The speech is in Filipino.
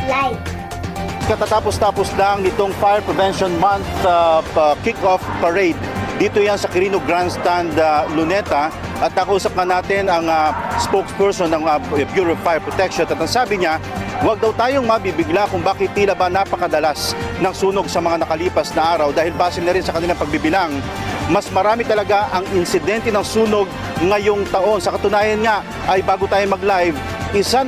live. Katatapos-tapos lang nitong Fire Prevention Month kick-off parade. Dito yan sa Quirino Grandstand, Luneta. At nakausap na natin ang spokesperson ng Bureau of Fire Protection. At ang sabi niya, huwag daw tayong mabibigla kung bakit tila ba napakadalas ng sunog sa mga nakalipas na araw. Dahil base na rin sa kanilang pagbibilang, mas marami talaga ang insidente ng sunog ngayong taon. Sa katunayan nga ay bago tayo mag-live, isa